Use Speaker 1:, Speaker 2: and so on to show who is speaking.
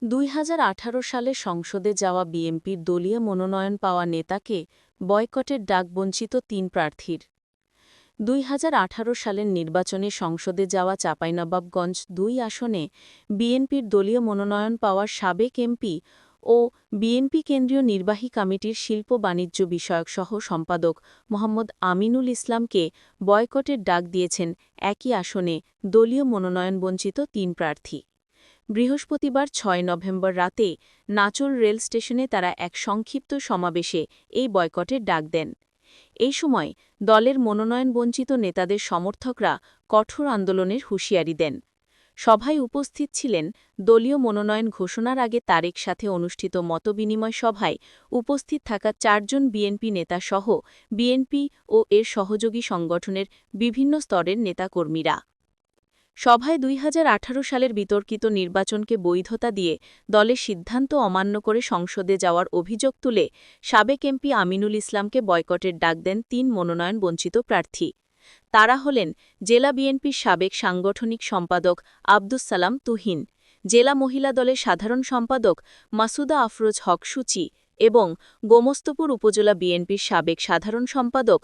Speaker 1: ২০১৮ সালে সংসদে যাওয়া বিএনপির দলীয় মনোনয়ন পাওয়া নেতাকে বয়কটের ডাক বঞ্চিত ৩ প্রার্থীর। ২০১৮ সালের নির্বাচনে সংসদে যাওয়া চাঁপাইনবাবগঞ্জ ২ আসনে বিএনপির দলীয় মনোনয়ন পাওয়া সাবেক এমপি ও বিএনপি কেন্দ্রীয় নির্বাহী কমিটির শিল্প বাণিজ্য বিষয়ক সহ সম্পাদক মোহাম্মদ আমিনুল ইসলামকে বয়কটের ডাক দিয়েছেন একই আসনে দলীয় মনোনয়নবঞ্চিত ৩ প্রার্থী। বৃহস্পতিবার ৬ নভেম্বর রাতে নাচল রেল স্টেশনে তারা এক সংক্ষিপ্ত সমাবেশে এই বয়কটের ডাক দেন। এই সময় দলের মনোনয়নবঞ্চিত নেতাদের সমর্থকরা কঠোর আন্দোলনের হুঁশিয়ারি দেন। সভায় উপস্থিত ছিলেন দলীয় মনোনয়ন ঘোষণার আগে তারেক সাথে অনুষ্ঠিত মতবিনিময় সভায় উপস্থিত থাকা ৪ জন বিএনপি নেতাসহ বিএনপি ও এর সহযোগী সংগঠনের বিভিন্ন স্তরের নেতাকর্মীরা। সভায় ২০১৮ সালের বিতর্কিত নির্বাচনকে বৈধতা দিয়ে দলের সিদ্ধান্ত অমান্য করে সংসদে যাওয়ার অভিযোগ তুলে সাবেক এমপি আমিনুল ইসলামকে বয়কটের ডাক দেন ৩ মনোনয়নবঞ্চিত প্রার্থী। তারা হলেন জেলা বিএনপির সাবেক সাংগঠনিক সম্পাদক আব্দুস সালাম তুহিন, জেলা মহিলা দলের সাধারণ সম্পাদক মাসুদা আফরোজ হক সূচি এবং গোমস্তপুর উপজেলা বিএনপির সাবেক সাধারণ সম্পাদক